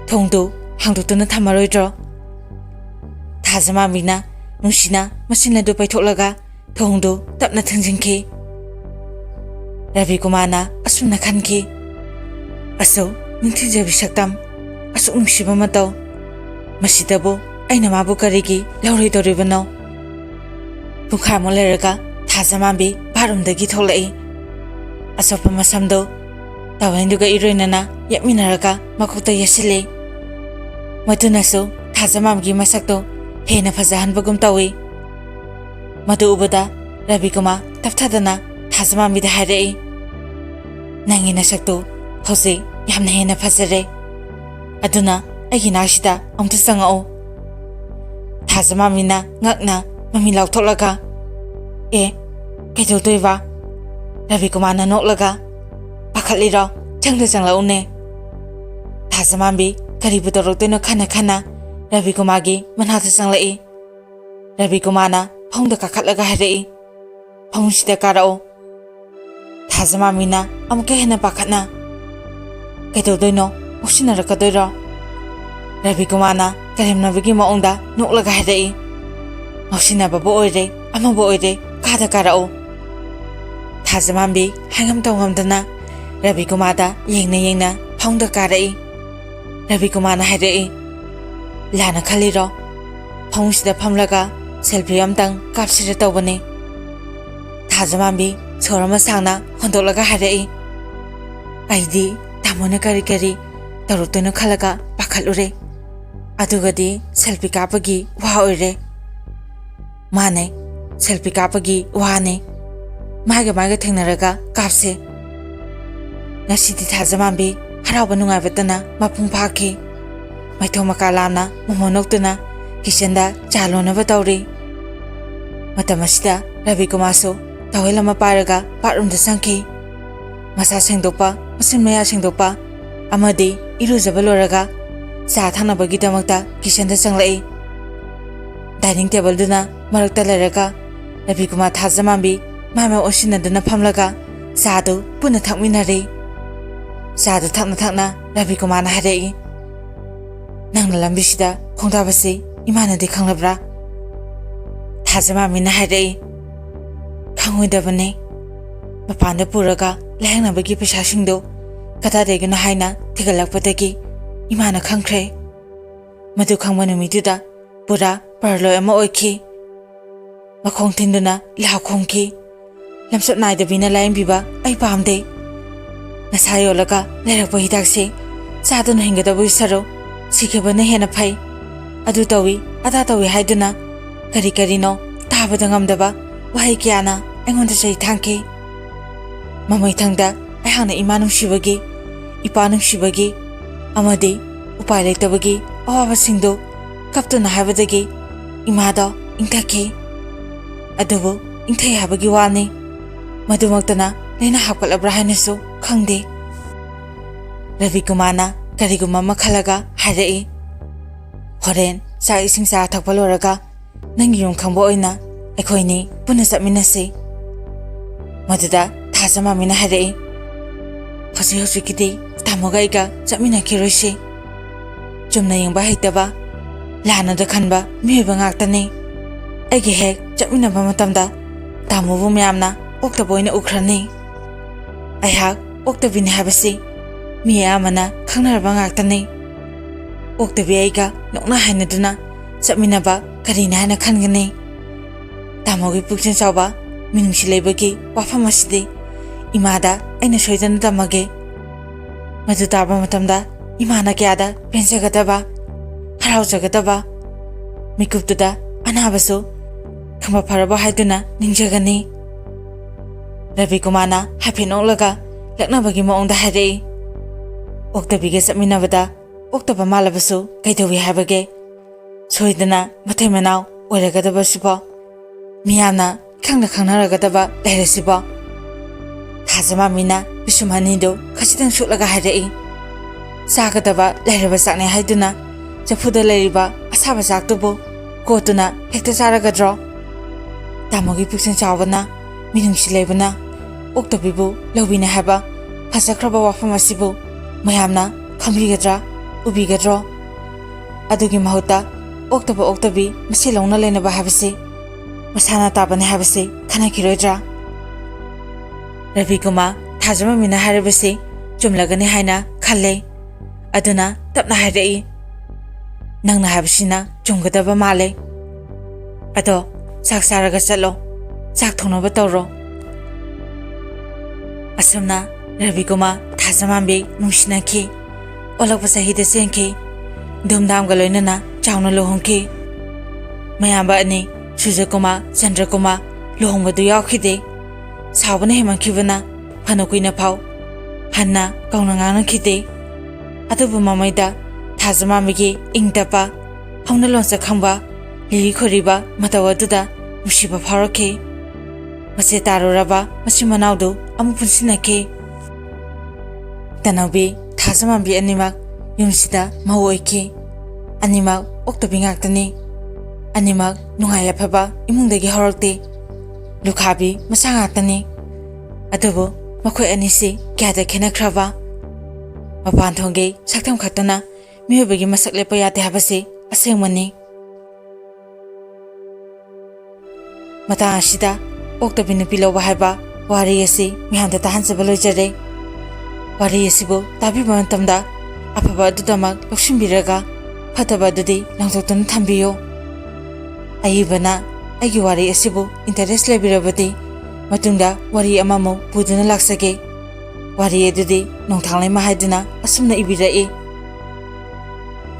ꯊꯣꯡꯗꯨ ꯍꯥꯡꯗꯣꯛꯇꯨꯅ ꯊꯝꯃꯔꯣꯏꯗ꯭ꯔꯣ ꯊꯥꯖꯃꯥꯃꯤꯅ ꯅꯨꯡꯁꯤꯅ ꯃꯆꯤꯟ ꯑꯗꯨ ꯄꯩꯊꯣꯛꯂꯒ ꯊꯣꯡꯗꯨ ꯇꯞꯅ ꯊꯤꯡꯖꯤꯟꯈꯤ ꯔꯕꯤꯀꯨꯃꯥꯔꯅ ꯑꯁꯨꯝꯅ ꯈꯟꯈꯤ ꯑꯁꯨꯛ ꯅꯤꯡꯊꯤꯖꯕꯤ ꯁꯛꯇꯝ ꯑꯁꯨꯛ ꯅꯨꯡꯁꯤꯕ ꯃꯇꯧ ꯃꯁꯤꯗꯕꯨ ꯑꯩꯅ ꯃꯥꯕꯨ ꯀꯔꯤꯒꯤ ꯂꯧꯔꯣꯏꯗꯧꯔꯤꯕꯅꯣ ꯄꯨꯡꯈꯥꯏꯃꯨꯛ ꯂꯩꯔꯒ ꯊꯥꯖꯃꯥꯝꯕꯤ ꯕꯥꯠꯔꯨꯝꯗꯒꯤ ꯊꯣꯛꯂꯛꯏ ꯑꯆꯣꯠꯄ ꯃꯁꯝꯗꯨ ꯇꯥꯋꯦꯜꯗꯨꯒ ꯏꯔꯣꯏꯅꯅ ꯌꯦꯠꯃꯤꯟꯅꯔꯒ ꯃꯀꯣꯛꯇ ꯌꯦꯠꯁꯤꯜꯂꯤ ꯃꯗꯨꯅꯁꯨ ꯊꯥꯖꯃꯥꯝꯕꯤꯒꯤ ꯃꯁꯛꯇꯨ ꯍꯦꯟꯅ ꯐꯖꯍꯟꯕꯒꯨꯝ ꯇꯧꯏ ꯃꯗꯨ ꯎꯕꯗ ꯔꯕꯤꯀꯨꯃꯥꯔ ꯇꯞꯊꯗꯅ ꯊꯥꯖꯃꯥꯝꯕꯤꯗ ꯍꯥꯏꯔꯛꯏ ꯅꯪꯒꯤ ꯅꯁꯛꯇꯨ ꯍꯧꯖꯤꯛ ꯌꯥꯝꯅ ꯍꯦꯟꯅ ꯐꯖꯔꯦ ꯑꯗꯨꯅ ꯑꯩꯒꯤ ꯅꯥꯛꯁꯤꯗ ꯑꯃꯨꯛꯇ ꯆꯪꯉꯛꯎ ꯊꯥꯖꯃꯥꯝꯕꯤꯅ ꯉꯛꯅ ꯃꯃꯤ ꯂꯥꯎꯊꯣꯛꯂꯒ ꯀꯩꯗꯧꯗꯣꯏꯕ ꯔꯕꯤꯀꯨꯃꯥꯔꯅ ꯅꯣꯛꯂꯒ ꯄꯥꯈꯠꯂꯤꯔꯣ ꯆꯪꯂꯛꯎꯅꯦ ꯊꯥꯖꯃꯥꯝꯕꯤ ꯀꯔꯤꯕꯨ ꯇꯧꯔꯛꯇꯣꯏꯅꯣ ꯈꯟꯅ ꯔꯕꯤꯀꯨꯃꯥꯔꯒꯤ ꯃꯅꯥꯛꯇ ꯆꯪꯂꯛꯏ ꯔꯕꯤꯀꯨꯃꯥꯔꯅ ꯐꯃꯨꯡꯗ ꯀꯥꯈꯠꯂꯒ ꯍꯥꯏꯔꯛꯏ ꯐꯃꯨꯡꯁꯤꯗ ꯀꯥꯔꯛꯎ ꯊꯥꯖꯃꯥꯝꯕꯤꯅ ꯑꯃꯨꯛꯀ ꯍꯦꯟꯅ ꯄꯥꯈꯠꯅ ꯀꯩꯗꯧꯗꯣꯏꯅꯣ ꯉꯥꯎꯁꯤꯟꯅꯔꯛꯀꯗꯣꯏꯔꯣ ꯔꯕꯤꯀꯨꯃꯥꯔꯅ ꯀꯔꯦꯝꯅꯕꯒꯤ ꯃꯑꯣꯡꯗ ꯅꯣꯛꯂꯒ ꯍꯥꯏꯔꯛꯏ ꯉꯥꯎꯁꯤꯟꯅꯕꯕꯨ ꯑꯣꯏꯔꯦ ꯑꯃꯕꯨ ꯑꯣꯏꯔꯦ ꯀꯥꯗ ꯀꯥꯔꯛꯎ ꯊꯥꯖꯃꯥꯝꯕꯤ ꯍꯥꯏꯉꯝ ꯇꯧꯉꯝꯗꯅ ꯔꯕꯤꯀꯨꯃꯥꯔꯗ ꯌꯦꯡꯅ ꯐꯃꯨꯡꯗ ꯀꯥꯔꯛꯏ ꯔꯕꯤꯀꯨꯃꯥꯔꯅ ꯍꯥꯏꯔꯛꯏ ꯂꯥꯟꯅ ꯈꯜꯂꯤꯔꯣ ꯐꯃꯨꯡꯁꯤꯗ ꯐꯝꯂꯒ ꯁꯦꯜꯐꯤ ꯑꯃꯇꯪ ꯀꯥꯞꯁꯤꯔ ꯇꯧꯕꯅꯤ ꯊꯥꯖꯃꯥꯝꯕꯤ ꯁꯣꯔ ꯑꯃ ꯁꯥꯡꯅ ꯍꯣꯟꯗꯣꯛꯂꯒ ꯍꯥꯏꯔꯛꯏ ꯑꯩꯗꯤ ꯇꯥꯃꯣꯅ ꯀꯔꯤ ꯇꯧꯔꯛꯇꯣꯏꯅꯣ ꯈꯜꯂꯒ ꯄꯥꯈꯠꯂꯨꯔꯦ ꯑꯗꯨꯒꯗꯤ ꯁꯦꯜꯐꯤ ꯀꯥꯞꯄꯒꯤ ꯋꯥ ꯑꯣꯏꯔꯦ ꯃꯥꯅꯦ ꯁꯦꯜꯐꯤ ꯀꯥꯞꯄꯒꯤ ꯋꯥꯅꯦ ꯃꯥꯒ ꯊꯦꯡꯅꯔꯒ ꯀꯥꯞꯁꯦ ꯉꯁꯤꯗꯤ ꯊꯥꯖꯃꯥꯝꯕꯤ ꯍꯔꯥꯎꯕ ꯅꯨꯡꯉꯥꯏꯕꯇꯅ ꯃꯄꯨꯡ ꯐꯥꯈꯤ ꯃꯩꯊꯣꯡ ꯃꯀꯥ ꯂꯥꯝꯅ ꯃꯃꯣꯟ ꯅꯣꯛꯇꯨꯅ ꯀꯤꯆꯟꯗ ꯆꯥ ꯂꯣꯟꯅꯕ ꯇꯧꯔꯤ ꯃꯇꯝ ꯑꯁꯤꯗ ꯔꯕꯤꯀꯨꯃꯥꯔꯁꯨ ꯇꯥꯋꯦꯜ ꯑꯃ ꯄꯥꯏꯔꯒ ꯕꯥꯠꯔꯨꯝꯗ ꯆꯪꯈꯤ ꯃꯁꯥ ꯁꯦꯡꯗꯣꯛꯄ ꯃꯆꯤꯟ ꯃꯌꯥ ꯁꯦꯡꯗꯣꯛꯄ ꯑꯃꯗꯤ ꯏꯔꯨꯖꯕ ꯂꯣꯏꯔꯒ ꯆꯥ ꯊꯛꯅꯕꯒꯤꯗꯃꯛꯇ ꯀꯤꯆꯟꯗ ꯆꯪꯂꯛꯏ ꯗꯥꯏꯅꯤꯡ ꯇꯦꯕꯜꯗꯨꯅ ꯃꯔꯛꯇ ꯂꯩꯔꯒ ꯔꯕꯤꯀꯨꯃꯥꯔ ꯊꯥꯖꯃꯥꯝꯕꯤ ꯃꯥꯏ ꯑꯣꯟꯁꯤꯟꯅꯗꯨꯅ ꯐꯝꯂꯒ ꯆꯥꯗꯨ ꯄꯨꯟꯅ ꯊꯛꯃꯤꯟꯅꯔꯤ ꯆꯥꯗꯨ ꯊꯛꯅ ꯔꯕꯤꯀꯨꯃꯥꯔꯅ ꯍꯥꯏꯔꯛꯏ ꯅꯪꯅ ꯂꯝꯕꯤꯁꯤꯗ ꯈꯣꯡꯗꯥꯕꯁꯤ ꯏꯃꯥꯅꯗꯤ ꯈꯪꯂꯕ꯭ꯔꯥ ꯊꯥꯖꯃꯥꯝꯕꯤꯅ ꯍꯥꯏꯔꯛꯏ ꯈꯪꯉꯣꯏꯗꯕꯅꯤ ꯃꯄꯥꯟꯗ ꯄꯨꯔꯒ ꯂꯥꯌꯦꯡꯅꯕꯒꯤ ꯄꯩꯁꯥꯁꯤꯡꯗꯨ ꯀꯗꯥꯏꯗꯒꯤꯅꯣ ꯍꯥꯏꯅ ꯊꯤꯒꯠꯂꯛꯄꯗꯒꯤ ꯏꯃꯥꯅ ꯈꯪꯈ꯭ꯔꯦ ꯃꯗꯨ ꯈꯪꯕ ꯅꯨꯃꯤꯠꯇꯨꯗ ꯄꯨꯔꯥ ꯄꯔꯂꯣꯏ ꯑꯃ ꯑꯣꯏꯈꯤ ꯃꯈꯣꯡ ꯊꯤꯟꯗꯨꯅ ꯂꯥꯎ ꯈꯣꯡꯈꯤ ꯂꯝꯆꯠ ꯅꯥꯏꯗꯕꯤꯅ ꯂꯥꯌꯦꯡꯕꯤꯕ ꯑꯩ ꯄꯥꯝꯗꯦ ꯅꯁꯥ ꯌꯣꯜꯂꯒ ꯂꯩꯔꯛꯄ ꯍꯤꯗꯥꯛꯁꯤ ꯆꯥꯗꯨꯅ ꯍꯤꯡꯒꯗꯕꯒꯤ ꯁꯔꯨꯛ ꯁꯤꯈꯤꯕꯅ ꯍꯦꯟꯅ ꯐꯩ ꯑꯗꯨ ꯇꯧꯏ ꯑꯗꯥ ꯇꯧꯏ ꯍꯥꯏꯗꯨꯅ ꯀꯔꯤꯅꯣ ꯇꯥꯕꯗ ꯉꯝꯗꯕ ꯋꯥꯍꯩ ꯀꯌꯥꯅ ꯑꯩꯉꯣꯟꯗ ꯆꯩ ꯊꯥꯡꯈꯤ ꯃꯃꯩꯊꯪꯗ ꯑꯩꯍꯥꯛꯅ ꯏꯃꯥ ꯅꯨꯡꯁꯤꯕꯒꯤ ꯏꯄꯥ ꯅꯨꯡꯁꯤꯕꯒꯤ ꯑꯃꯗꯤ ꯎꯄꯥꯏ ꯂꯩꯇꯕꯒꯤ ꯑꯋꯥꯕꯁꯤꯡꯗꯨ ꯀꯞꯇꯨꯅ ꯍꯥꯏꯕꯗꯒꯤ ꯏꯃꯥꯗꯣ ꯏꯪꯊꯈꯤ ꯑꯗꯨꯕꯨ ꯏꯪꯊꯩ ꯍꯥꯏꯕꯒꯤ ꯋꯥꯅꯤ ꯃꯗꯨꯃꯛꯇꯅ ꯂꯩꯅꯥ ꯍꯥꯞꯀꯠꯂꯕ꯭ꯔꯥ ꯍꯥꯏꯅꯁꯨ ꯈꯪꯗꯦ ꯔꯕꯤꯀꯨꯃꯥꯔꯅ ꯀꯔꯤꯒꯨꯝꯕ ꯑꯃ ꯈꯜꯂꯒ ꯍꯥꯏꯔꯛꯏ ꯍꯣꯔꯦꯟ ꯆꯥꯛ ꯏꯁꯤꯡ ꯆꯥ ꯊꯛꯄ ꯂꯣꯏꯔꯒ ꯅꯪꯒꯤ ꯌꯨꯝ ꯈꯪꯕ ꯑꯣꯏꯅ ꯑꯩꯈꯣꯏꯅꯤ ꯄꯨꯟꯅ ꯆꯠꯃꯤꯟꯅꯁꯤ ꯃꯗꯨꯗ ꯊꯥꯖꯃꯥꯝꯕꯤꯅ ꯍꯥꯏꯔꯛꯏ ꯍꯧꯖꯤꯛꯀꯤꯗꯤ ꯇꯥꯃꯣꯒ ꯑꯩꯒ ꯆꯠꯃꯤꯟꯅꯈꯤꯔꯣꯏꯁꯤ ꯆꯨꯝꯅ ꯌꯦꯡꯕ ꯍꯩꯇꯕ ꯂꯥꯟꯅꯗ ꯈꯟꯕ ꯃꯤꯑꯣꯏꯕ ꯉꯥꯛꯇꯅꯤ ꯑꯩꯒ ꯍꯦꯛ ꯆꯠꯃꯤꯟꯅꯕ ꯃꯇꯝꯗ ꯇꯥꯃꯣꯕꯨ ꯃꯌꯥꯝꯅ ꯑꯣꯛꯇꯕ ꯑꯣꯏꯅ ꯎꯈ꯭ꯔꯅꯤ ꯑꯩꯍꯥꯛ ꯑꯣꯛꯇꯕꯤꯅꯤ ꯍꯥꯏꯕꯁꯤ ꯃꯤ ꯑꯌꯥꯝꯕꯅ ꯈꯪꯅꯔꯕ ꯉꯥꯛꯇꯅꯤ ꯑꯣꯛꯇꯕꯤ ꯑꯩꯒ ꯅꯣꯛꯅ ꯍꯥꯏꯅꯗꯨꯅ ꯆꯠꯃꯤꯟꯅꯕ ꯀꯔꯤꯅꯤ ꯍꯥꯏꯅ ꯈꯟꯒꯅꯤ ꯇꯥꯃꯣꯒꯤ ꯄꯨꯛꯆꯦꯜ ꯆꯥꯎꯕ ꯃꯤꯅꯨꯡꯁꯤ ꯂꯩꯕꯒꯤ ꯋꯥꯐꯝ ꯑꯁꯤꯗꯤ ꯏꯃꯥꯗ ꯑꯩꯅ ꯁꯣꯏꯗꯅ ꯇꯝꯃꯒꯦ ꯃꯗꯨ ꯇꯥꯕ ꯃꯇꯝꯗ ꯏꯃꯥꯅ ꯀꯌꯥꯗ ꯄꯦꯟꯖꯒꯗꯕ ꯍꯔꯥꯎꯖꯒꯗꯕ ꯃꯤꯀꯨꯞꯇꯨꯗ ꯑꯅꯥꯕꯁꯨ ꯈꯪꯕ ꯐꯔꯕ ꯍꯥꯏꯗꯨꯅ ꯅꯤꯡꯖꯒꯅꯤ ꯔꯕꯤꯀꯨꯃꯥꯔꯅ ꯍꯥꯏꯐꯦꯠ ꯅꯣꯛꯂꯒ ꯂꯛꯅꯕꯒꯤ ꯃꯑꯣꯡꯗ ꯍꯥꯏꯔꯛꯏ ꯑꯣꯛꯇꯕꯤꯒ ꯆꯠꯃꯤꯟꯅꯕꯗ ꯑꯣꯛꯇꯕ ꯃꯥꯜꯂꯕꯁꯨ ꯀꯩꯗꯧꯏ ꯍꯥꯏꯕꯒꯦ soidana matai manau oiragadaba sibo miyana khangnaradaba leirasibo thajama mina bisumani do khachitang sulaga hairei sagadaba leiraba sakne haiduna chafuda leiriba asaba saktubo kotuna hekta saragadro tamogi piksan chawbana minungsi leibana oktabibu lobina haba fasakraba wafam asibu mayamna khambigadra ubigadro adugi mahuta oktabi masi longna lenaba habase masana tabane habase khana khiroidra Ravi Kumar thajama mina harabase chumlagani haina khalle aduna tapna hairei nangna habsina chumgadaba male ado saksaraga chalo sak thonaba tawro asumna Ravi Kumar thajama be nungsina ki olakpa sahida senki धूमधाम गलोइनना चावना लोहंकी मयाबा अनि सुजय कुमार चंद्र कुमार लोहंबदु यावखिदे सावना हेमंखिबना फनकुइना फाव हन्ना काउना nganखिदे अदुबु ममैदा थाजमामिगी इंगदपा हौना लोंसा खंबा लिलि खोरिबा मतवदुदा मुसिबा फारखे मसे तारोराबा मसि मनावदु अमु पुनसिनाखे तनावबी थाजमाबी अनिमक yumsida mawoike animak oktabi ngaktani animak nungaya phaba imungdagi horakte lukhabi masa ngaktani adubu makhoi anisi kyada khena khraba mapan thonge saktham khatana miyobagi masak lepa yate habase asengmani mata asida oktabi nupi loba haiba wari asi mihanda tahansaba loijare wari asibu tabi matamda afaba adudamak lokshimiraga fataba adudi langtoktuna thambiyo ayibana aigi wari asibu interest lebirabadi matungda wari amamu puduna laksage wari adudi nongthanglai mahaiduna asumna ibirai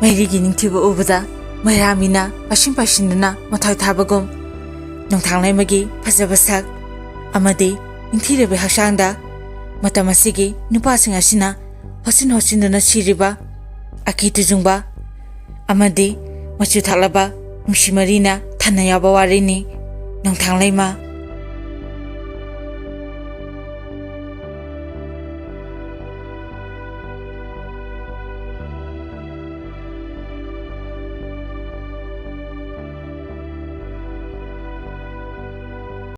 mairigi ningthiba ubada mairamina pasin mathai thabagum nongthanglai magi phajabasak amadi ningthirabe haksangda matamasigi nupasing asina hosin dana siriba aki tujungba amadi machu thalaba mushimari na thana yaba warini nongthanglai ma